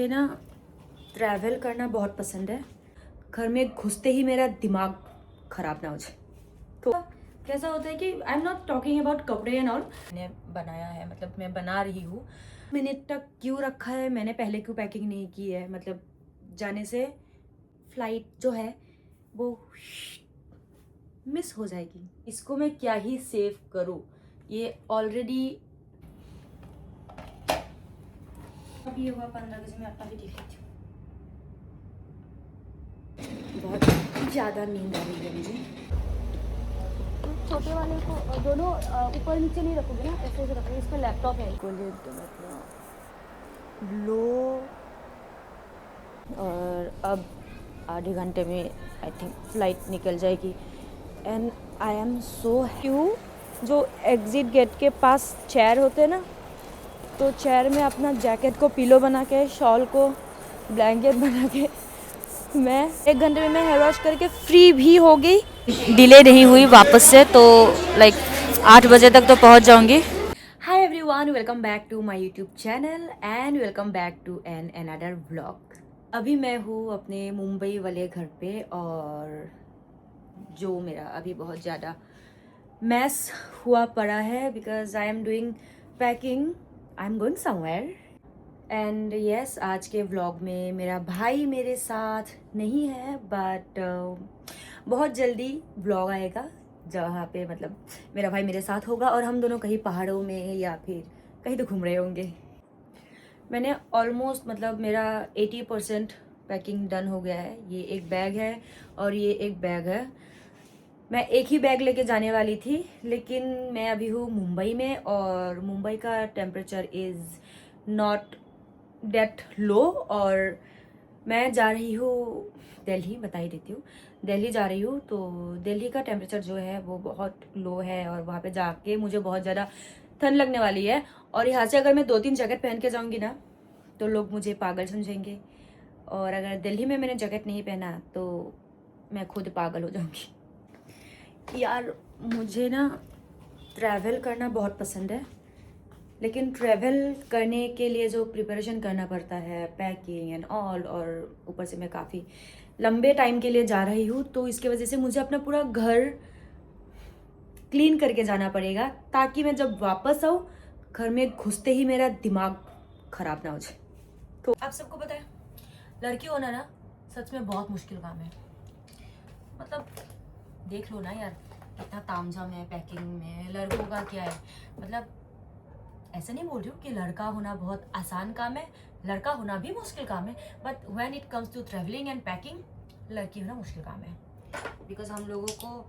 मुझे ना ट्रैवल करना बहुत पसंद है। घर में घुसते ही मेरा दिमाग खराब ना हो जाए। तो कैसा होता है कि I am not talking about कपड़े एंड ऑल। मैंने बनाया है, मतलब मैं बना रही हूँ। मिनट तक क्यों रखा है मैंने, पहले क्यों पैकिंग नहीं की है, मतलब जाने से फ्लाइट जो है वो मिस हो जाएगी। इसको मैं क्या ही सेव करूँ, ये ऑलरेडी अभी ये हुआ 15 बजे। मैं अपना भी देख लेती हूँ। बहुत ज़्यादा नींद आ रही है मुझे। छोटे वाले को दोनों ऊपर नीचे नहीं रखोगे ना, ऐसे ऐसे रखोगे। इसमें लैपटॉप है। लो, और अब आधे घंटे में आई थिंक फ्लाइट निकल जाएगी। एंड आई एम सो क्यों, जो एग्ज़िट गेट के पास चेयर होते हैं ना, तो चेयर में अपना जैकेट को पिलो बना के, शॉल को ब्लैंकेट बना के, मैं 1 घंटे में मैं हेयर वॉश करके फ्री भी हो गई। डिले नहीं हुई वापस से, तो लाइक 8 बजे तक तो पहुंच जाऊंगी। Hi everyone, welcome back to my YouTube channel and welcome back to an another vlog. अभी मैं हूँ अपने मुंबई वाले घर पे, और जो मेरा अभी बहुत ज़्यादा मैस हुआ पड़ा है because I am doing packing, I am going somewhere. And yes, आज के व्लॉग में मेरा भाई मेरे साथ नहीं है, बट बहुत जल्दी व्लॉग आएगा जहाँ पे मतलब मेरा भाई मेरे साथ होगा और हम दोनों कहीं पहाड़ों में या फिर कहीं तो घूम रहे होंगे। मैंने ऑलमोस्ट मतलब मेरा 80% पैकिंग डन हो गया है। ये एक बैग है और ये एक बैग है। मैं एक ही बैग लेके जाने वाली थी, लेकिन मैं अभी हूँ मुंबई में और मुंबई का टेम्परेचर इज़ नॉट डेट लो, और मैं जा रही हूँ दिल्ली, बता ही देती हूँ, दिल्ली जा रही हूँ। तो दिल्ली का टेम्परेचर जो है वो बहुत लो है और वहाँ पे जाके मुझे बहुत ज़्यादा ठंड लगने वाली है। और यहाँ से अगर मैं 2-3 जैकेट पहन के जाऊँगी ना तो लोग मुझे पागल समझेंगे, और अगर दिल्ली में मैंने जैकेट नहीं पहना तो मैं खुद पागल हो जाऊँगी। यार मुझे ना ट्रैवल करना बहुत पसंद है, लेकिन ट्रैवल करने के लिए जो प्रिपरेशन करना पड़ता है, पैकिंग एंड ऑल, और ऊपर से मैं काफ़ी लंबे टाइम के लिए जा रही हूँ, तो इसके वजह से मुझे अपना पूरा घर क्लीन करके जाना पड़ेगा, ताकि मैं जब वापस आऊँ घर में घुसते ही मेरा दिमाग ख़राब ना हो जाए। तो आप सबको पता है, लड़की होना ना सच में बहुत मुश्किल काम है। मतलब देख लो ना यार, कितना तामझाम है पैकिंग में। लड़कों का क्या है, मतलब ऐसा नहीं बोल रही हूँ कि लड़का होना बहुत आसान काम है, लड़का होना भी मुश्किल काम है, but when it comes to travelling and packing, लड़की होना मुश्किल काम है। बिकॉज हम लोगों को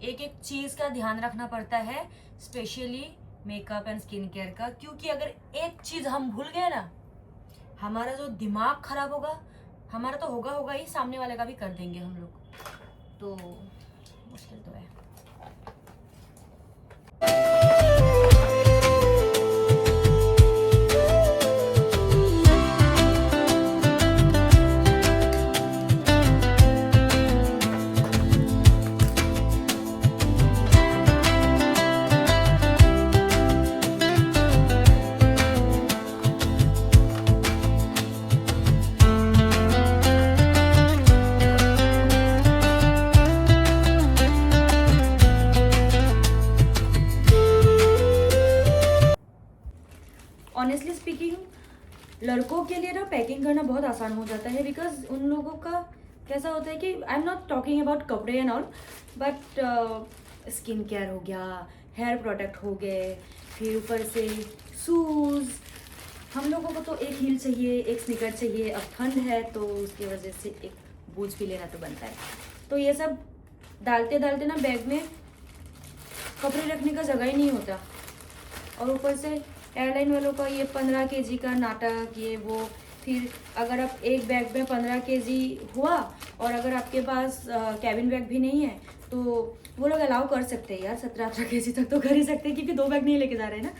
एक एक चीज़ का ध्यान रखना पड़ता है, specially makeup and skin care का, क्योंकि अगर एक चीज़ हम भूल गए ना, हमारा जो दिमाग खराब होगा, हमारा तो होगा ही, सामने वाले का भी कर देंगे हम लोग। तो मुश्किल तो है। ऑनेस्टली स्पीकिंग, लड़कों के लिए ना पैकिंग करना बहुत आसान हो जाता है, बिकॉज उन लोगों का कैसा होता है कि I am not talking about कपड़े and all, but skin care हो गया, हेयर प्रोडक्ट हो गए, फिर ऊपर से शूज़। हम लोगों को तो एक हील चाहिए, एक स्नीकर चाहिए। अब ठंड है तो उसकी वजह से एक बूट भी लेना तो बनता है। तो ये सब डालते डालते ना बैग में कपड़े रखने का जगह ही नहीं होता। और ऊपर से एयरलाइन वालों का ये 15 केजी का नाटक, ये वो। फिर अगर आप एक बैग में 15 केजी हुआ और अगर आपके पास कैबिन बैग भी नहीं है, तो वो लोग अलाउ कर सकते हैं यार, 17-18 केजी तक तो कर ही सकते हैं, क्योंकि 2 बैग नहीं लेके जा रहे हैं ना,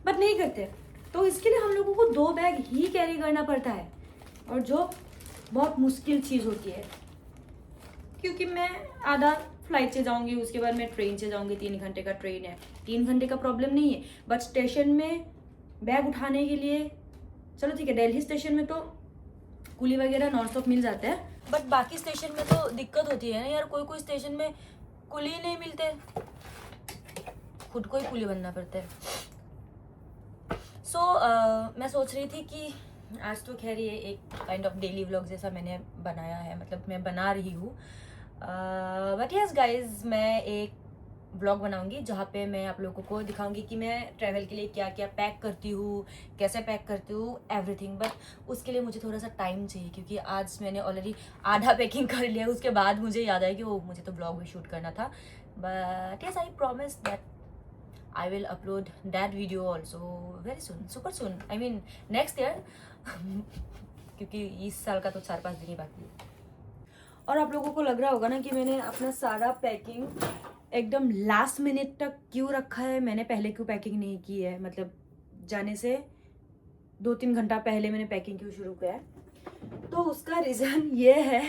बट नहीं करते। तो इसके लिए हम लोगों को 2 बैग ही कैरी करना पड़ता है, और जो बहुत मुश्किल चीज़ होती है, क्योंकि मैं आधा फ्लाइट से जाऊंगी, उसके बाद मैं ट्रेन से जाऊंगी। 3 घंटे का ट्रेन है, 3 घंटे का प्रॉब्लम नहीं है, बट स्टेशन में बैग उठाने के लिए चलो ठीक है, दिल्ली स्टेशन में तो कुली वगैरह नॉन स्टॉप मिल जाते हैं, बट बाकी स्टेशन में तो दिक्कत होती है ना यार, कोई कोई स्टेशन में कुली नहीं मिलते, खुद को ही कुली बनना पड़ता है। सो मैं सोच रही थी कि आज तो खैर ये एक काइंड ऑफ डेली व्लॉग जैसा मैंने बनाया है, मतलब मैं बना रही हूँ, बट यस गाइज, मैं एक व्लॉग बनाऊंगी जहाँ पे मैं आप लोगों को दिखाऊंगी कि मैं ट्रैवल के लिए क्या क्या पैक करती हूँ, कैसे पैक करती हूँ, एवरीथिंग। बट उसके लिए मुझे थोड़ा सा टाइम चाहिए, क्योंकि आज मैंने ऑलरेडी आधा पैकिंग कर लिया, उसके बाद मुझे याद आया कि वो मुझे तो व्लॉग भी शूट करना था। But yes, I promise that I will upload that video also very soon, super soon. I mean next year क्योंकि इस साल का तो 4-5 दिन ही बाकी है। और आप लोगों को लग रहा होगा ना कि मैंने अपना सारा पैकिंग एकदम लास्ट मिनट तक क्यों रखा है, मैंने पहले क्यों पैकिंग नहीं की है, मतलब जाने से 2-3 घंटा पहले मैंने पैकिंग क्यों शुरू किया है। तो उसका रीज़न ये है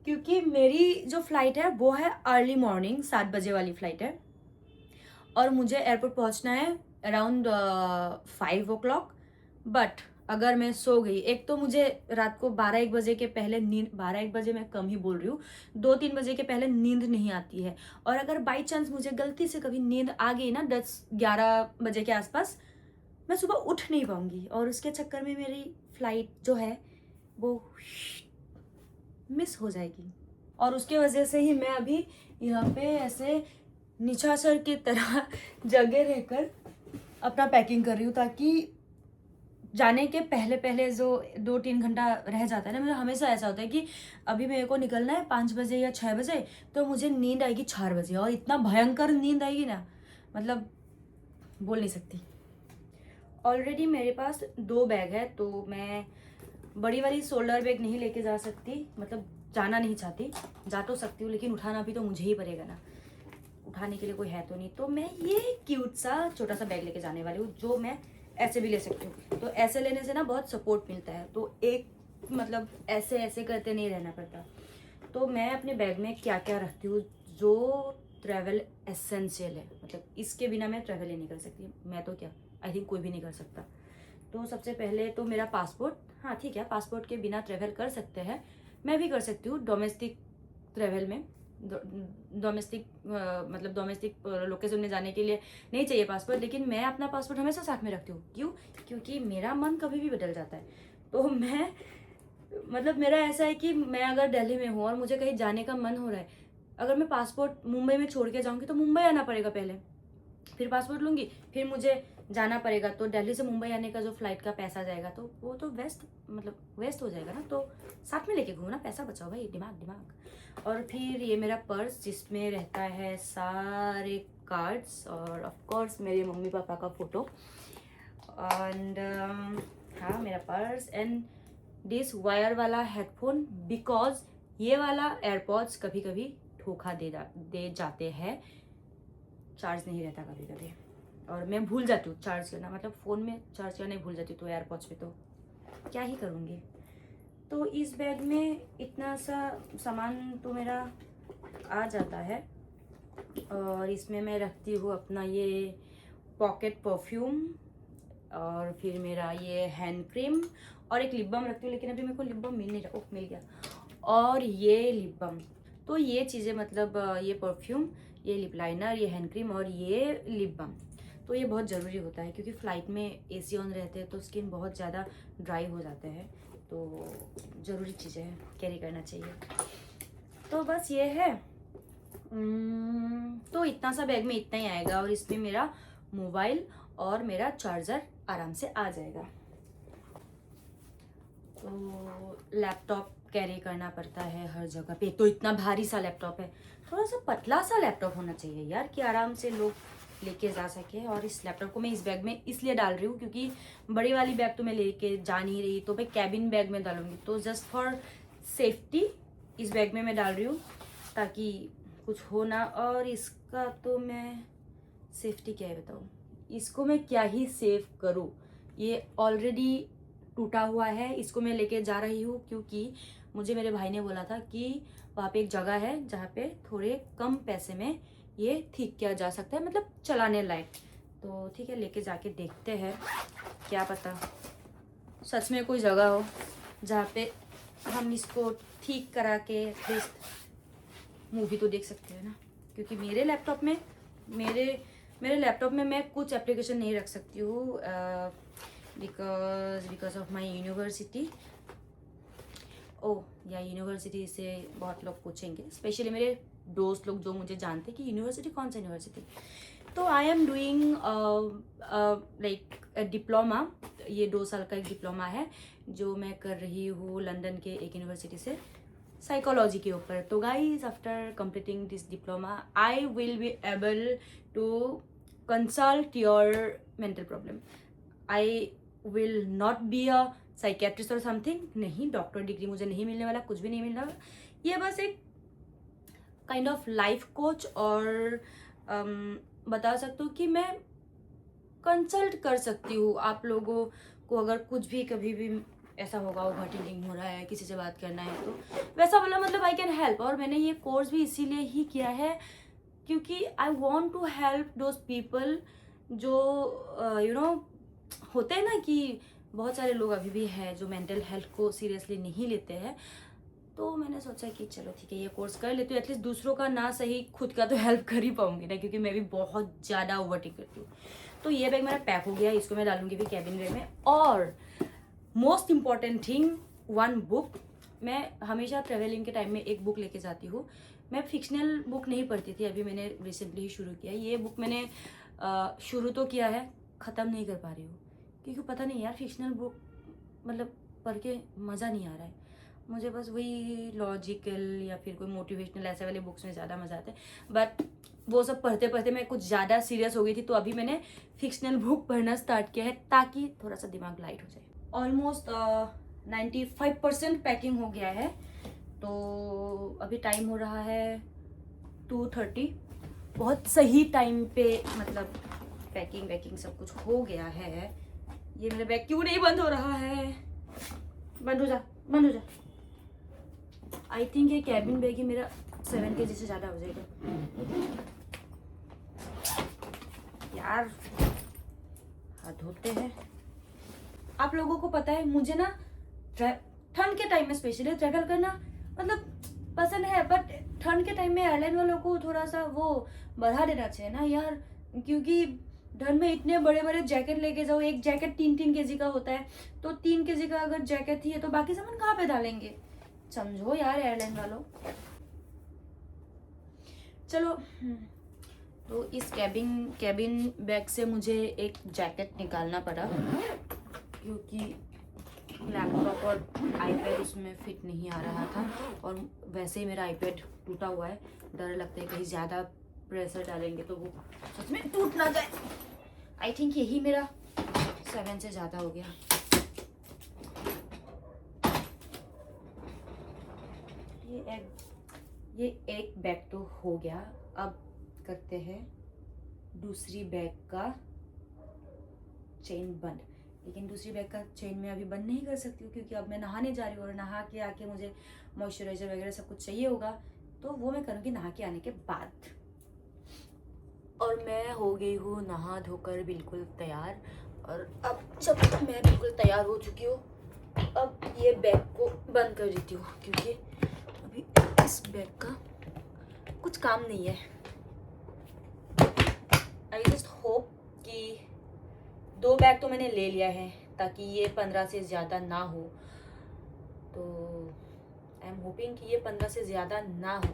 क्योंकि मेरी जो फ़्लाइट है वो है अर्ली मॉर्निंग 7 बजे वाली फ़्लाइट है, और मुझे एयरपोर्ट पहुंचना है अराउंड 5 o'clock। बट अगर मैं सो गई, एक तो मुझे रात को 12-1 बजे के पहले नींद, 12-1 बजे मैं कम ही बोल रही हूँ, 2-3 बजे के पहले नींद नहीं आती है। और अगर बाई चांस मुझे गलती से कभी नींद आ गई ना 10-11 बजे के आसपास, मैं सुबह उठ नहीं पाऊंगी, और उसके चक्कर में मेरी फ्लाइट जो है वो मिस हो जाएगी। और उसके वजह से ही मैं अभी यहाँ पे ऐसे निशाचर की तरह जगह रहकर अपना पैकिंग कर रही हूँ, ताकि जाने के पहले पहले जो 2-3 घंटा रह जाता है ना, मेरा हमेशा ऐसा होता है कि अभी मेरे को निकलना है 5 बजे या 6 बजे, तो मुझे नींद आएगी 4 बजे, और इतना भयंकर नींद आएगी ना, मतलब बोल नहीं सकती। ऑलरेडी मेरे पास 2 बैग है, तो मैं बड़ी वाली शोल्डर बैग नहीं लेके जा सकती, मतलब जाना नहीं चाहती, जा तो सकती हूँ लेकिन उठाना भी तो मुझे ही पड़ेगा ना, उठाने के लिए कोई है तो नहीं। तो मैं ये क्यूट सा छोटा सा बैग लेके जाने वाली हूँ, जो मैं ऐसे भी ले सकती हूँ। तो ऐसे लेने से ना बहुत सपोर्ट मिलता है, तो एक मतलब ऐसे ऐसे करते नहीं रहना पड़ता। तो मैं अपने बैग में क्या क्या रखती हूँ जो ट्रैवल एसेंशियल है, मतलब इसके बिना मैं ट्रैवल ही नहीं कर सकती, मैं तो क्या, आई थिंक कोई भी नहीं कर सकता। तो सबसे पहले तो मेरा पासपोर्ट, हाँ ठीक है, पासपोर्ट के बिना ट्रैवल कर सकते हैं, मैं भी कर सकती हूँ डोमेस्टिक ट्रैवल में, डोमेस्टिक मतलब डोमेस्टिक लोकेशन में जाने के लिए नहीं चाहिए पासपोर्ट, लेकिन मैं अपना पासपोर्ट हमेशा साथ में रखती हूँ। क्यों? क्योंकि मेरा मन कभी भी बदल जाता है। तो मैं मतलब मेरा ऐसा है कि मैं अगर दिल्ली में हूँ और मुझे कहीं जाने का मन हो रहा है, अगर मैं पासपोर्ट मुंबई में छोड़ के जाऊँगी तो मुंबई आना पड़ेगा पहले, फिर पासपोर्ट लूँगी, फिर मुझे जाना पड़ेगा, तो दिल्ली से मुंबई आने का जो फ्लाइट का पैसा जाएगा तो वो तो वेस्ट हो जाएगा ना। तो साथ में लेके घूमना, पैसा बचाओ भाई, दिमाग। और फिर ये मेरा पर्स जिसमें रहता है सारे कार्ड्स, और ऑफ कोर्स मेरे मम्मी पापा का फ़ोटो, एंड हाँ मेरा पर्स, एंड दिस वायर वाला हेडफोन, बिकॉज ये वाला एयरपॉड्स कभी कभी धोखा दे जाते हैं, चार्ज नहीं रहता कभी कभी, और मैं भूल जाती हूँ चार्ज करना, मतलब फ़ोन में चार्ज करना भूल जाती हूँ, तो एयरपॉड्स पे तो क्या ही करूँगी। तो इस बैग में इतना सा सामान तो मेरा आ जाता है, और इसमें मैं रखती हूँ अपना ये पॉकेट परफ्यूम, और फिर मेरा ये हैंड क्रीम, और एक लिप बाम रखती हूँ, लेकिन अभी मेरे को लिप बाम मिल नहीं रहा, ओह मिल गया, और ये लिप बाम। तो ये चीज़ें, मतलब ये परफ्यूम, ये लिप लाइनर, ये हैंड क्रीम और ये लिप बाम, तो ये बहुत ज़रूरी होता है, क्योंकि फ़्लाइट में एसी ऑन रहते हैं तो स्किन बहुत ज़्यादा ड्राई हो जाते हैं, तो ज़रूरी चीज़ें हैं, कैरी करना चाहिए। तो बस ये है। तो इतना सा बैग में इतना ही आएगा, और इसमें मेरा मोबाइल और मेरा चार्जर आराम से आ जाएगा। तो लैपटॉप कैरी करना पड़ता है हर जगह पे, तो इतना भारी सा लैपटॉप है, थोड़ा सा पतला सा लैपटॉप होना चाहिए यार, कि आराम से लोग लेके जा सके। और इस लैपटॉप को मैं इस बैग में इसलिए डाल रही हूँ क्योंकि बड़ी वाली बैग तो मैं लेके जा नहीं रही, तो मैं कैबिन बैग में डालूंगी, तो जस्ट फॉर सेफ्टी इस बैग में मैं डाल रही हूँ, ताकि कुछ हो ना। और इसका तो मैं सेफ्टी क्या है बताऊँ, इसको मैं क्या ही सेव करूँ, ये ऑलरेडी टूटा हुआ है, इसको मैं लेके जा रही हूँ क्योंकि मुझे मेरे भाई ने बोला था कि वहाँ पे एक जगह है जहाँ पे थोड़े कम पैसे में ये ठीक किया जा सकता है, मतलब चलाने लायक। तो ठीक है, लेके जाके देखते हैं, क्या पता सच में कोई जगह हो जहाँ पे हम इसको ठीक करा के एटलीस्ट मूवी तो देख सकते हैं ना, क्योंकि मेरे लैपटॉप में मैं कुछ एप्लीकेशन नहीं रख सकती हूँ बिकॉज ऑफ माई यूनिवर्सिटी। या यूनिवर्सिटी से बहुत लोग पूछेंगे, स्पेशली मेरे दोस्त लोग जो मुझे जानते हैं कि यूनिवर्सिटी कौन सा यूनिवर्सिटी। तो I am doing like diploma, ये 2 साल का एक डिप्लोमा है जो मैं कर रही हूँ लंदन के एक यूनिवर्सिटी से साइकोलॉजी के ऊपर। तो guys after completing this diploma I will be able to consult your mental problem. I will not be a psychiatrist और समथिंग, नहीं, डॉक्टर डिग्री मुझे नहीं मिलने वाला, कुछ भी नहीं मिल रहा। ये बस एक काइंड ऑफ लाइफ कोच और बता सकती हूँ कि मैं कंसल्ट कर सकती हूँ आप लोगों को, अगर कुछ भी कभी भी ऐसा होगा, ओवर थिंकिंग हो रहा है, किसी से बात करना है, तो वैसा वाला मतलब आई कैन हेल्प। और मैंने ये कोर्स भी इसीलिए ही किया है क्योंकि I want to help those people जो यू नो होते हैं ना, कि बहुत सारे लोग अभी भी हैं जो मेंटल हेल्थ को सीरियसली नहीं लेते हैं। तो मैंने सोचा कि चलो ठीक है, ये कोर्स कर लेती हूँ, एटलीस्ट दूसरों का ना सही खुद का तो हेल्प कर ही पाऊंगी ना, क्योंकि मैं भी बहुत ज़्यादा ओवरथिंक करती हूँ। तो ये बैग मेरा पैक हो गया, इसको मैं डालूंगी भी कैबिन बैग में। और मोस्ट इम्पॉर्टेंट थिंग, 1 बुक। मैं हमेशा ट्रेवलिंग के टाइम में एक बुक लेके जाती हूँ। मैं फिक्शनल बुक नहीं पढ़ती थी, अभी मैंने रिसेंटली ही शुरू किया। ये बुक मैंने शुरू तो किया है, ख़त्म नहीं कर पा रही हूँ, क्योंकि पता नहीं यार, फिक्शनल बुक मतलब पढ़ के मज़ा नहीं आ रहा है मुझे। बस वही लॉजिकल या फिर कोई मोटिवेशनल ऐसे वाले बुक्स में ज़्यादा मज़ा आता है। बट वो सब पढ़ते पढ़ते मैं कुछ ज़्यादा सीरियस हो गई थी, तो अभी मैंने फिक्शनल बुक पढ़ना स्टार्ट किया है ताकि थोड़ा सा दिमाग लाइट हो जाए। ऑलमोस्ट 95% पैकिंग हो गया है। तो अभी टाइम हो रहा है 2:30, बहुत सही टाइम पे, मतलब पैकिंग सब कुछ हो गया है। ये मेरा बैग क्यों नहीं बंद हो रहा है? बंद हो जा। आई थिंक ये कैबिन बैग ही मेरा 7 kg से ज़्यादा हो जाएगा यार। हाथ धोते हैं। आप लोगों को पता है मुझे ना ठंड के टाइम में स्पेशली ट्रैवल करना मतलब पसंद है, बट ठंड के टाइम में एयरलाइन वालों को थोड़ा सा वो बढ़ा देना चाहिए ना यार, क्योंकि ठंड में इतने बड़े बड़े जैकेट लेके जाओ। एक जैकेट 3 kg का होता है, तो 3 kg का अगर जैकेट ही है तो बाकी सामान कहाँ पे डालेंगे? समझो यार एयरलाइन वालों। चलो, तो इस कैबिन बैग से मुझे एक जैकेट निकालना पड़ा, क्योंकि लैपटॉप और आईपैड उसमें फिट नहीं आ रहा था। और वैसे ही मेरा आईपैड टूटा हुआ है, डर लगता है कहीं ज़्यादा प्रेशर डालेंगे तो वो सच में टूट ना जाए। आई थिंक यही मेरा 7 से ज़्यादा हो गया। ये एक बैग तो हो गया। अब करते हैं दूसरी बैग का चेन बंद। लेकिन दूसरी बैग का चेन मैं अभी बंद नहीं कर सकती हूँ, क्योंकि अब मैं नहाने जा रही हूँ और नहा के आके मुझे मॉइस्चराइजर वगैरह सब कुछ चाहिए होगा, तो वो मैं करूँगी नहा के आने के बाद। और मैं हो गई हूँ नहा धोकर बिल्कुल तैयार। और अब जब मैं बिल्कुल तैयार हो चुकी हूँ, अब ये बैग को बंद कर देती हूँ, क्योंकि अभी इस बैग का कुछ काम नहीं है। आई जस्ट होप कि 2 बैग तो मैंने ले लिया है ताकि ये 15 से ज़्यादा ना हो। तो आई एम होपिंग कि ये 15 से ज़्यादा ना हो।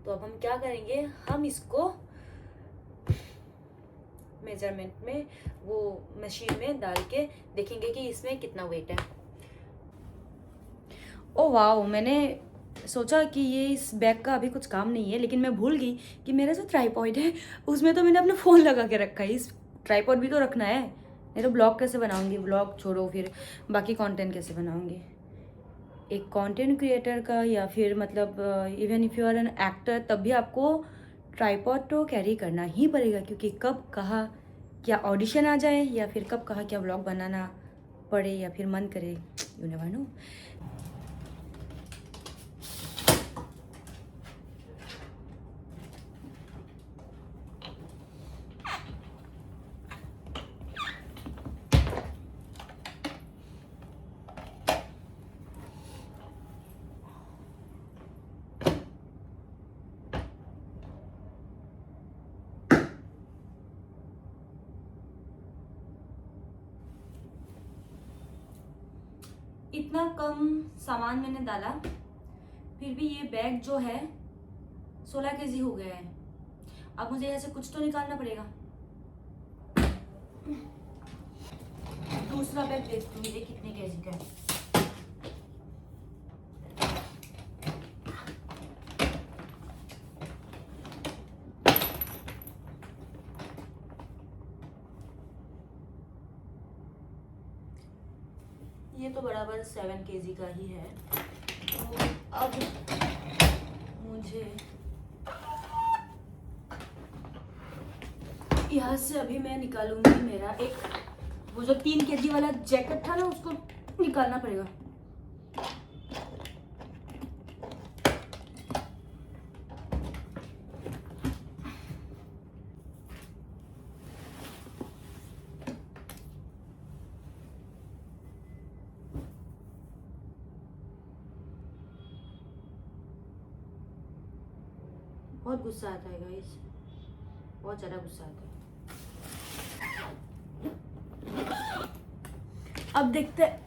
तो अब हम क्या करेंगे, हम इसको मेजरमेंट में वो मशीन में डाल के देखेंगे कि इसमें कितना वेट है। ओ वाओ, मैंने सोचा कि ये इस बैग का अभी कुछ काम नहीं है, लेकिन मैं भूल गई कि मेरा जो ट्राइपॉड है उसमें तो मैंने अपना फ़ोन लगा के रखा है। इस ट्राइपॉड भी तो रखना है, नहीं तो ब्लॉग कैसे बनाऊंगी? ब्लॉग छोड़ो, फिर बाकी कंटेंट कैसे बनाऊंगी? एक कंटेंट क्रिएटर का या फिर मतलब even if you are an actor, तब भी आपको ट्राइपॉड तो कैरी करना ही पड़ेगा, क्योंकि कब कहाँ क्या ऑडिशन आ जाए या फिर कब कहाँ क्या ब्लॉग बनाना पड़े या फिर मन करे, यू नेवर नो। इतना कम सामान मैंने डाला, फिर भी ये बैग जो है 16 केजी हो गया है। अब मुझे यहाँ से कुछ तो निकालना पड़ेगा। दूसरा बैग देखती हूँ ये कितने केजी का है। ये तो बराबर 7 केजी का ही है। तो अब मुझे यहाँ से अभी मैं निकालूंगी मेरा एक वो जो 3 केजी वाला जैकेट था ना, उसको निकालना पड़ेगा। बहुत गुस्सा आता है गाइस, बहुत ज़्यादा गुस्सा आता है। अब देखते हैं।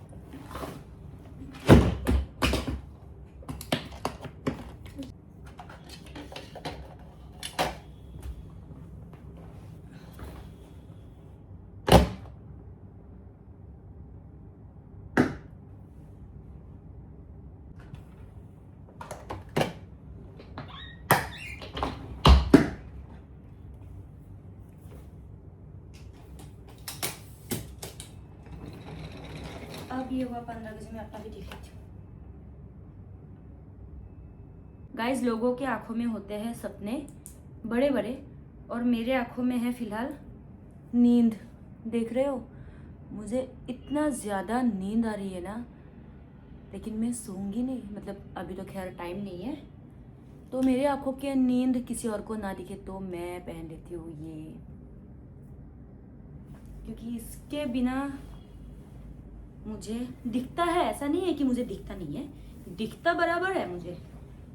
अब ये हुआ 15 केजी। मैं अपना भी देख लेती हूँ। गाइस, लोगों के आंखों में होते हैं सपने बड़े बड़े, और मेरे आंखों में है फिलहाल नींद। देख रहे हो, मुझे इतना ज़्यादा नींद आ रही है ना, लेकिन मैं सोऊंगी नहीं। मतलब अभी तो खैर टाइम नहीं है, तो मेरे आंखों की नींद किसी और को ना दिखे तो मैं पहन लेती हूँ ये, क्योंकि इसके बिना मुझे दिखता है। ऐसा नहीं है कि मुझे दिखता नहीं है, दिखता बराबर है मुझे।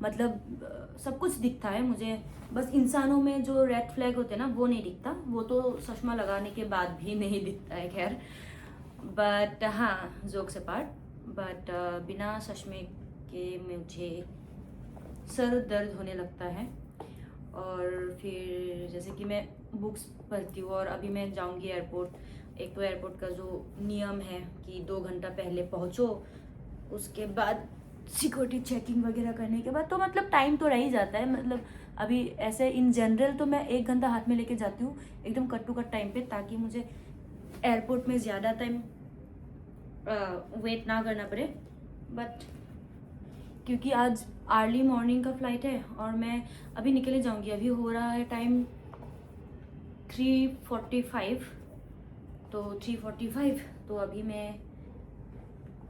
मतलब सब कुछ दिखता है मुझे, बस इंसानों में जो रेड फ्लैग होते हैं ना, वो नहीं दिखता। वो तो चश्मा लगाने के बाद भी नहीं दिखता है खैर। बट हाँ, जोक से पार्ट, बट बिना चश्मे के मुझे सर दर्द होने लगता है। और फिर जैसे कि मैं बुक्स पढ़ती हूँ, और अभी मैं जाऊँगी एयरपोर्ट। एक तो एयरपोर्ट का जो नियम है कि 2 घंटा पहले पहुँचो, उसके बाद सिक्योरिटी चेकिंग वगैरह करने के बाद तो मतलब टाइम तो रह ही जाता है। मतलब अभी ऐसे इन जनरल तो मैं 1 घंटा हाथ में लेके जाती हूँ एकदम कट टू कट टाइम पे, ताकि मुझे एयरपोर्ट में ज़्यादा टाइम वेट ना करना पड़े। बट क्योंकि आज अर्ली मॉर्निंग का फ़्लाइट है और मैं अभी निकले जाऊँगी। अभी हो रहा है टाइम 3:45, तो 3:45 तो अभी मैं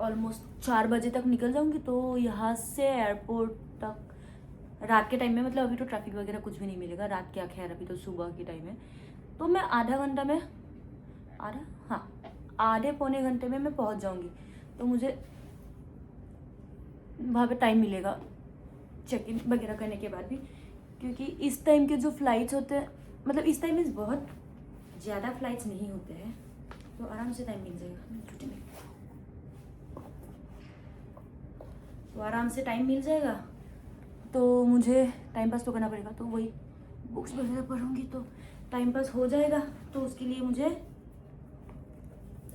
ऑलमोस्ट 4 बजे तक निकल जाऊंगी। तो यहाँ से एयरपोर्ट तक रात के टाइम में, मतलब अभी तो ट्रैफिक वगैरह कुछ भी नहीं मिलेगा रात क्या, खैर अभी तो सुबह की टाइम है। तो मैं आधा घंटा में आधे पौने घंटे में मैं पहुँच जाऊंगी। तो मुझे वहाँ पे टाइम मिलेगा चेक इन वगैरह करने के बाद भी, क्योंकि इस टाइम के जो फ़्लाइट्स होते हैं, मतलब इस टाइम में बहुत ज़्यादा फ़्लाइट्स नहीं होते हैं, तो आराम से टाइम मिल जाएगा छुट्टी में। तो आराम से टाइम मिल जाएगा, तो मुझे टाइम पास तो करना पड़ेगा। तो वही बुक्स वगैरह पढ़ूंगी तो टाइम पास हो जाएगा। तो उसके लिए मुझे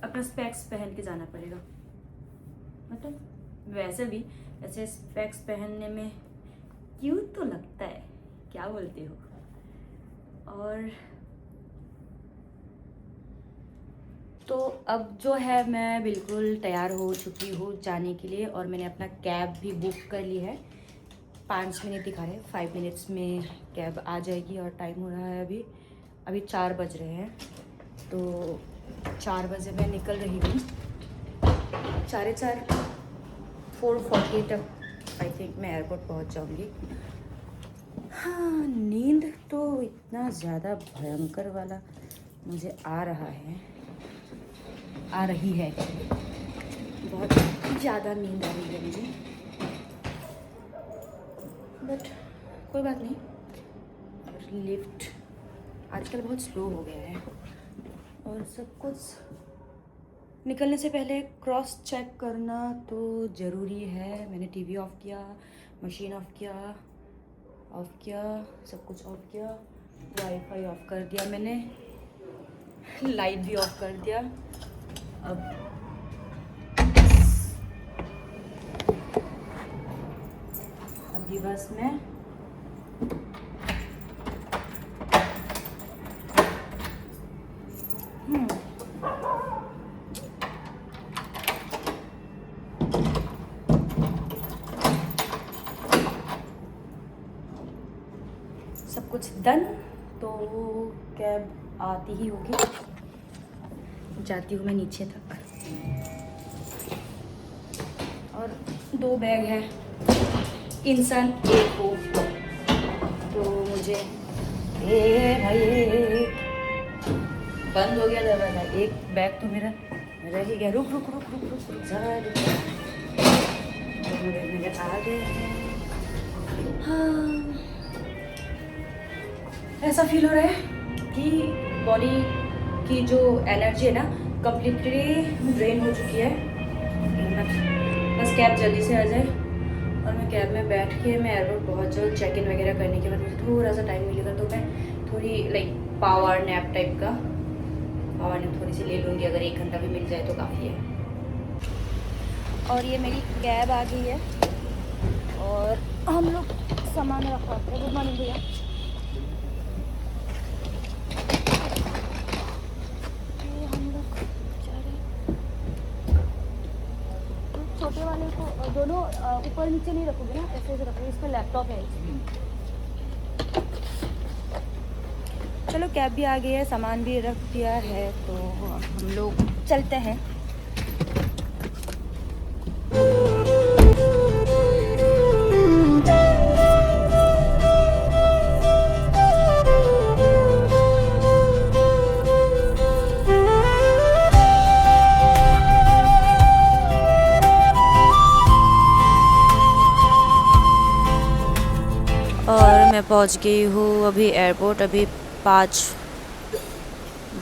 अपना स्पेक्स पहन के जाना पड़ेगा। मतलब वैसे भी ऐसे स्पेक्स पहनने में क्यूट तो लगता है, क्या बोलते हो। और तो अब जो है मैं बिल्कुल तैयार हो चुकी हूँ जाने के लिए, और मैंने अपना कैब भी बुक कर ली है। 5 मिनट दिखा रहे हैं, 5 मिनट्स में कैब आ जाएगी। और टाइम हो रहा है अभी 4 बज रहे हैं। तो 4 बजे मैं निकल रही हूँ, 4:45 4:40 तक आई थिंक मैं एयरपोर्ट पहुँच जाऊँगी। हाँ, नींद तो इतना ज़्यादा भयंकर वाला मुझे आ रही है, बहुत ज़्यादा नींद आ रही है मुझे। बट कोई बात नहीं, लिफ्ट आजकल बहुत स्लो हो गया है और सब कुछ निकलने से पहले क्रॉस चेक करना तो ज़रूरी है। मैंने टीवी ऑफ़ किया, मशीन ऑफ़ किया, सब कुछ ऑफ़ किया, वाईफाई ऑफ़ कर दिया मैंने, लाइट भी ऑफ़ कर दिया। अभी बस मैं सब कुछ डन, तो कैब आती ही होगी। जाती हूँ मैं नीचे तक। और 2 बैग हैं, इंसान एक हो, तो मुझे भाई बंद हो गया दरवाज़ा। एक बैग तो मेरा रह ही गया। रुक रुक रुक रुक रुक ज़रा रुक। मेरे आ गए हैं। हाँ, ऐसा फील हो रहा है कि बॉडी की जो एनर्जी है ना कम्प्लीटली ड्रेन हो चुकी है। बस कैब जल्दी से आ जाए और मैं कैब में बैठ के मैं एयरपोर्ट पहुंच जाऊँ। चेक इन वगैरह करने के बाद मुझे थोड़ा सा टाइम मिलेगा तो मैं थोड़ी लाइक पावर नैप टाइप का पावर नैप थोड़ी सी ले लूँगी। अगर 1 घंटा भी मिल जाए तो काफ़ी है। और ये मेरी कैब आ गई है और हम लोग सामान रखा है। गुड मॉर्निंग भैया। छोटे वाले को दोनों ऊपर नीचे नहीं रखोगे ना, ऐसे ऐसे रखोगे। इसका लैपटॉप है। चलो कैब भी आ गई है, सामान भी रख दिया है, तो हम लोग चलते हैं। और मैं पहुंच गई हूँ अभी एयरपोर्ट। अभी 5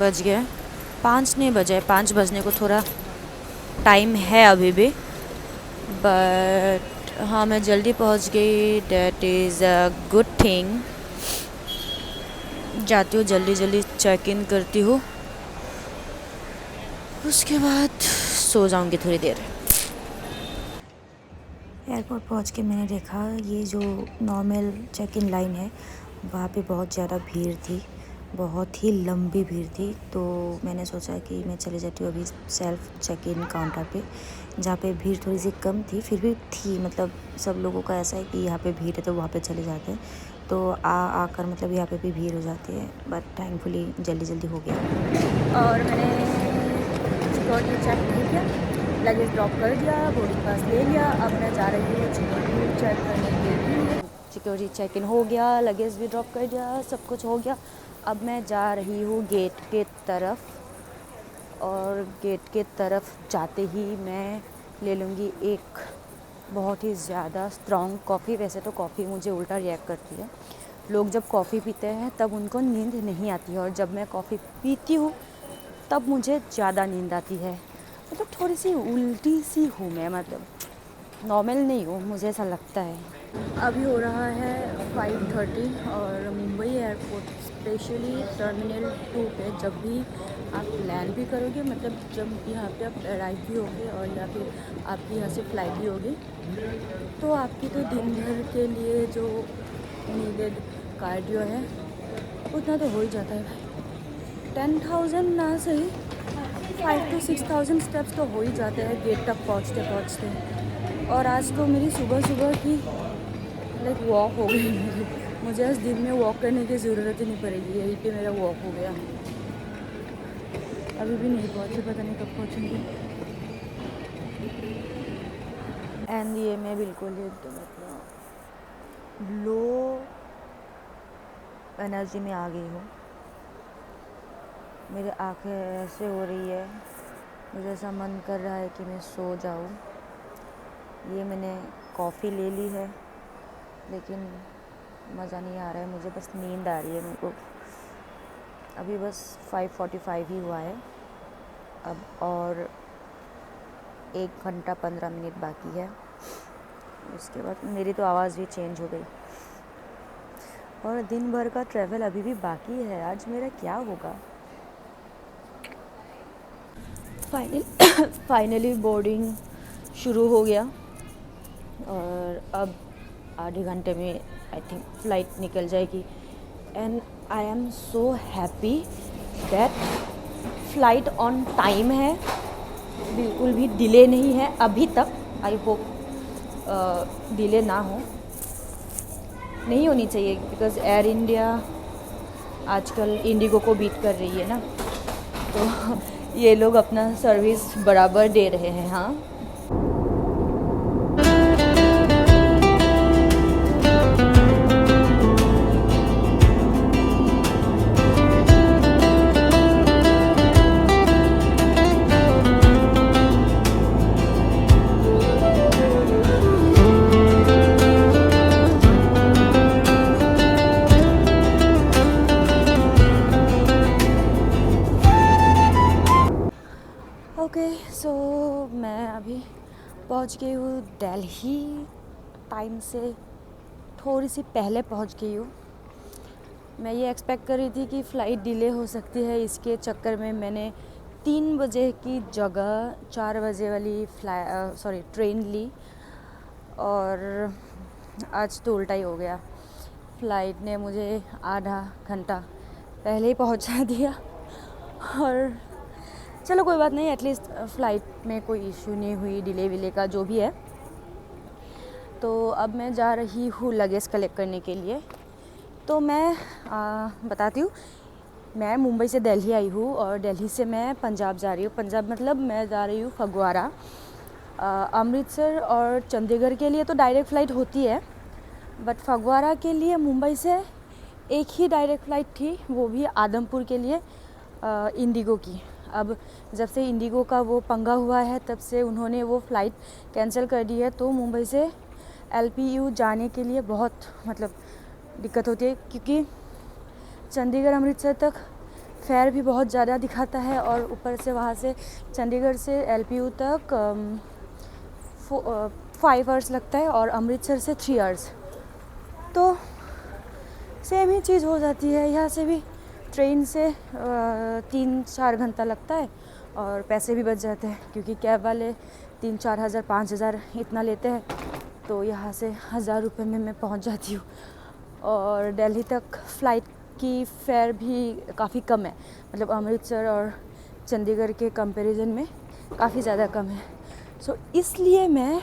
बज गए। 5 नहीं बजे, 5 बजने को थोड़ा टाइम है अभी भी, बट हाँ मैं जल्दी पहुंच गई। That is a good thing. जाती हूँ जल्दी जल्दी, चेक इन करती हूँ, उसके बाद सो जाऊँगी थोड़ी देर। एयरपोर्ट पहुंच के मैंने देखा ये जो नॉर्मल चेक इन लाइन है वहाँ पे बहुत ज़्यादा भीड़ थी, बहुत ही लंबी भीड़ थी। तो मैंने सोचा कि मैं चले जाती हूँ अभी सेल्फ चेक इन काउंटर पे, जहाँ पे भीड़ थोड़ी सी कम थी, फिर भी थी। मतलब सब लोगों का ऐसा है कि यहाँ पे भीड़ है तो वहाँ पे चले जाते हैं, तो आकर मतलब यहाँ पे भी भीड़ हो जाती है। बट थैंकफुली जल्दी जल्दी हो गया। और मैंने सिक्योरिटी चेक नहीं किया, लगेज ड्रॉप कर दिया, बोर्डिंग पास ले लिया। अब मैं जा रही हूँ सिक्योरिटी चेक करने के लिए। सिक्योरिटी चेक इन हो गया, लगेज भी ड्रॉप कर दिया, सब कुछ हो गया। अब मैं जा रही हूँ गेट के तरफ, और गेट के तरफ जाते ही मैं ले लूँगी एक बहुत ही ज़्यादा स्ट्रॉन्ग कॉफ़ी। वैसे तो कॉफ़ी मुझे उल्टा रिएक्ट करती है। लोग जब कॉफ़ी पीते हैं तब उनको नींद नहीं आती है, और जब मैं कॉफ़ी पीती हूँ तब मुझे ज़्यादा नींद आती है। मतलब थोड़ी सी उल्टी सी हूँ मैं, मतलब नॉर्मल नहीं हूँ, मुझे ऐसा लगता है। अभी हो रहा है 5:30 और मुंबई एयरपोर्ट स्पेशली टर्मिनल 2 पे जब भी आप लैंड भी करोगे, मतलब जब यहाँ पे आप अराइव भी होगे और या फिर आपकी यहाँ से फ्लाइट भी होगी, तो आपकी तो दिन भर के लिए जो नीडेड कार्डियो है उतना तो हो ही जाता है भाई। 10,000 ना सही, 5 to 6,000 स्टेप्स तो हो ही जाते हैं गेट तक पहुँचते पहुँचते। और आज तो मेरी सुबह सुबह की लाइक वॉक हो गई मेरी। मुझे आज दिन में वॉक करने की ज़रूरत ही नहीं पड़ेगी, यहीं पे मेरा वॉक हो गया। अभी भी नहीं पहुँचे, पता नहीं कब पहुँचेंगे। एंड ये मैं बिल्कुल ही तो मतलब लो एनर्जी में आ गई हूँ। मेरी आंखें ऐसे हो रही है, मुझे ऐसा मन कर रहा है कि मैं सो जाऊँ। ये मैंने कॉफ़ी ले ली है लेकिन मज़ा नहीं आ रहा है, मुझे बस नींद आ रही है मेरे को। अभी बस 5:45 ही हुआ है अब, और 1 घंटा 15 मिनट बाकी है। उसके बाद मेरी तो आवाज़ भी चेंज हो गई और दिन भर का ट्रैवल अभी भी बाकी है। आज मेरा क्या होगा? फाइनली बोर्डिंग शुरू हो गया और अब आधे घंटे में आई थिंक फ़्लाइट निकल जाएगी। And I am so happy that flight on time है, बिल्कुल भी डिले नहीं है अभी तक। आई होप डिले ना हो, नहीं होनी चाहिए बिकॉज़ एयर इंडिया आजकल इंडिगो को बीट कर रही है ना, तो ये लोग अपना सर्विस बराबर दे रहे हैं। हाँ, ओके सो मैं अभी पहुंच गई हूँ दिल्ली। टाइम से थोड़ी सी पहले पहुंच गई हूँ। मैं ये एक्सपेक्ट कर रही थी कि फ़्लाइट डिले हो सकती है, इसके चक्कर में मैंने 3 बजे की जगह 4 बजे वाली ट्रेन ली और आज तो उल्टा ही हो गया। फ़्लाइट ने मुझे आधा घंटा पहले ही पहुंचा दिया और चलो कोई बात नहीं, एटलीस्ट फ़्लाइट में कोई इशू नहीं हुई, डिले विले का जो भी है। तो अब मैं जा रही हूँ लगेज कलेक्ट करने के लिए। तो मैं बताती हूँ, मैं मुंबई से दिल्ली आई हूँ और दिल्ली से मैं पंजाब जा रही हूँ। पंजाब मतलब मैं जा रही हूँ फगवाड़ा। अमृतसर और चंडीगढ़ के लिए तो डायरेक्ट फ़्लाइट होती है, बट फगवाड़ा के लिए मुंबई से एक ही डायरेक्ट फ़्लाइट थी, वो भी आदमपुर के लिए इंडिगो की। अब जब से इंडिगो का वो पंगा हुआ है तब से उन्होंने वो फ़्लाइट कैंसिल कर दी है। तो मुंबई से LPU जाने के लिए बहुत मतलब दिक्कत होती है, क्योंकि चंडीगढ़ अमृतसर तक फेयर भी बहुत ज़्यादा दिखाता है और ऊपर से वहाँ से चंडीगढ़ से LPU तक 5 आवर्स लगता है और अमृतसर से 3 आवर्स। तो सेम ही चीज़ हो जाती है। यहाँ से भी ट्रेन से 3-4 घंटा लगता है और पैसे भी बच जाते हैं, क्योंकि कैब वाले 3-4 हज़ार 5 हज़ार इतना लेते हैं। तो यहाँ से 1000 रुपये में मैं पहुँच जाती हूँ और दिल्ली तक फ़्लाइट की फेयर भी काफ़ी कम है, मतलब अमृतसर और चंडीगढ़ के कंपैरिजन में काफ़ी ज़्यादा कम है। सो इसलिए मैं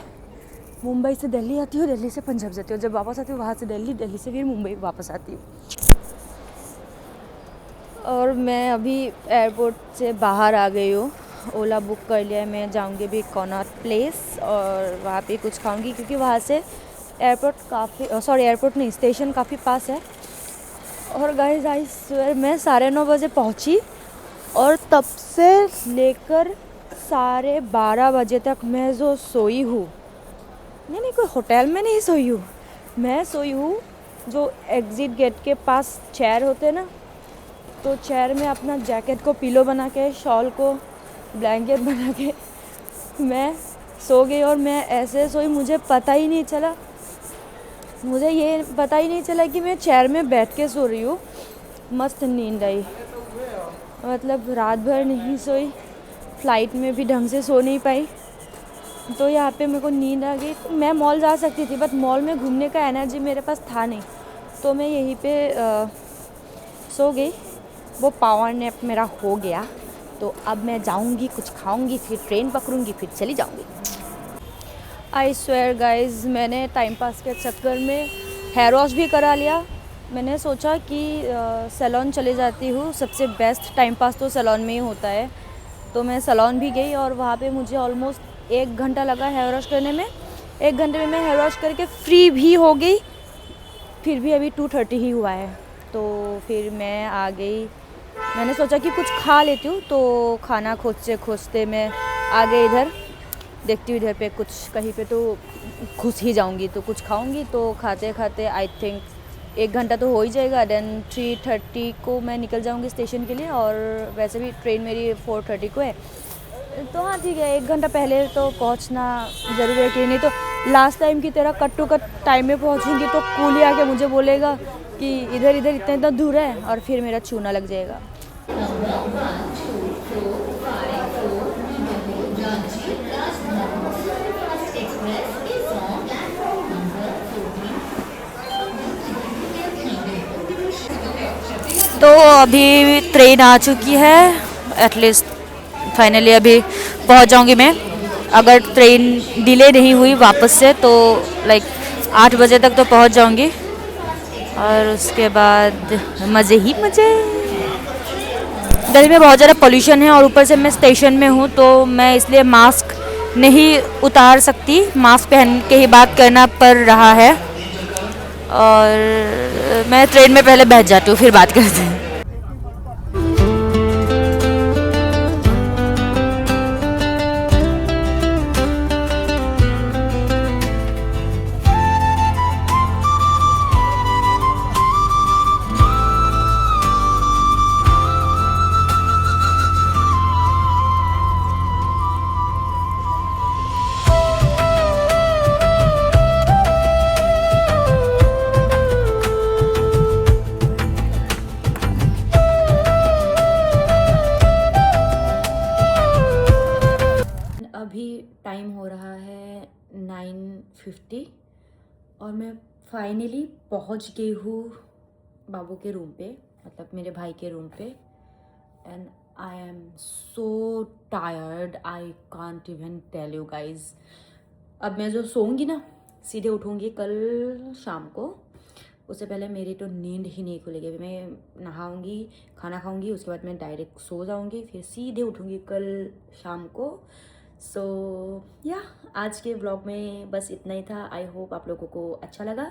मुंबई से दिल्ली आती हूँ, दिल्ली से पंजाब जाती हूँ, जब वापस आती हूँ वहाँ से दिल्ली, दिल्ली से फिर मुंबई वापस आती हूँ। और मैं अभी एयरपोर्ट से बाहर आ गई हूँ। ओला बुक कर लिया है, मैं जाऊँगी भी कॉनॉट प्लेस और वहाँ पे कुछ खाऊँगी, क्योंकि वहाँ से एयरपोर्ट नहीं, स्टेशन काफ़ी पास है। और गाइस आई स्वेयर मैं 9:30 बजे पहुँची और तब से लेकर 12:30 बजे तक मैं जो सोई हूँ, नहीं कोई होटल में नहीं सोई हूँ, मैं सोई हूँ जो एग्ज़िट गेट के पास चेयर होते हैं ना, तो चेयर में अपना जैकेट को पिलो बना के, शॉल को ब्लैंकेट बना के मैं सो गई। और मैं ऐसे सोई, मुझे पता ही नहीं चला, मुझे ये पता ही नहीं चला कि मैं चेयर में बैठ के सो रही हूँ। मस्त नींद आई, मतलब रात भर नहीं सोई, फ़्लाइट में भी ढंग से सो नहीं पाई। तो यहाँ पे मेरे को नींद आ गई। मैं मॉल जा सकती थी, बट मॉल में घूमने का एनर्जी मेरे पास था नहीं, तो मैं यहीं पे सो गई। वो पावर नैप मेरा हो गया। तो अब मैं जाऊँगी, कुछ खाऊँगी, फिर ट्रेन पकड़ूँगी, फिर चली जाऊँगी। आई स्वेयर गाइज, मैंने टाइम पास के चक्कर में हेयर वॉश भी करा लिया। मैंने सोचा कि सैलून चले जाती हूँ, सबसे बेस्ट टाइम पास तो सैलून में ही होता है। तो मैं सैलून भी गई और वहाँ पे मुझे ऑलमोस्ट 1 घंटा लगा हेयर वॉश करने में। 1 घंटे में मैं हेयर वॉश करके फ्री भी हो गई, फिर भी अभी 2:30 ही हुआ है। तो फिर मैं आ गई, मैंने सोचा कि कुछ खा लेती हूँ, तो खाना खोजते खोजते मैं आ गई इधर। देखती हूँ इधर पे कुछ कहीं पे तो घुस ही जाऊँगी, तो कुछ खाऊँगी। तो खाते खाते आई थिंक 1 घंटा तो हो ही जाएगा। देन 3:30 को मैं निकल जाऊँगी स्टेशन के लिए, और वैसे भी ट्रेन मेरी 4:30 को है। तो हाँ ठीक है, 1 घंटा पहले तो पहुंचना ज़रूरी है कि नहीं तो लास्ट टाइम की तरह कट टू कट टाइम में पहुंचूंगी तो कूली आके मुझे बोलेगा कि इधर इधर इतना इतना दूर है और फिर मेरा छूना लग जाएगा। तो अभी ट्रेन आ चुकी है, एटलीस्ट फाइनली अभी पहुंच जाऊंगी मैं। अगर ट्रेन डिले नहीं हुई वापस से तो लाइक 8 बजे तक तो पहुंच जाऊंगी और उसके बाद मज़े ही मज़े। दिल्ली में बहुत ज़्यादा पोल्यूशन है और ऊपर से मैं स्टेशन में हूँ तो मैं इसलिए मास्क नहीं उतार सकती, मास्क पहन के ही बात करना पड़ रहा है और मैं ट्रेन में पहले बैठ जाती हूँ फिर बात करते हैं। अभी टाइम हो रहा है 9:50 और मैं फाइनली पहुंच गई हूँ बाबू के रूम पे, मतलब मेरे भाई के रूम पे। And I am so tired, I can't even tell you guys. अब मैं जो सोऊंगी ना, सीधे उठूंगी कल शाम को, उससे पहले मेरी तो नींद ही नहीं खुलेगी। अभी मैं नहाऊंगी, खाना खाऊंगी, उसके बाद मैं डायरेक्ट सो जाऊंगी, फिर सीधे उठूंगी कल शाम को। सो या आज के व्लॉग में बस इतना ही था। आई होप आप लोगों को अच्छा लगा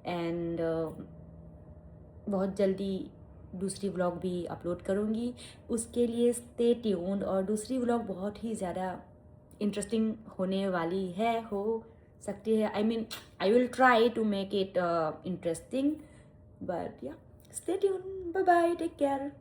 एंड बहुत जल्दी दूसरी व्लॉग भी अपलोड करूँगी, उसके लिए स्टे ट्यून्ड। और दूसरी व्लॉग बहुत ही ज़्यादा इंटरेस्टिंग होने वाली है, हो सकती है। I mean I will try to make it interesting, but yeah stay tuned. Bye bye, take care.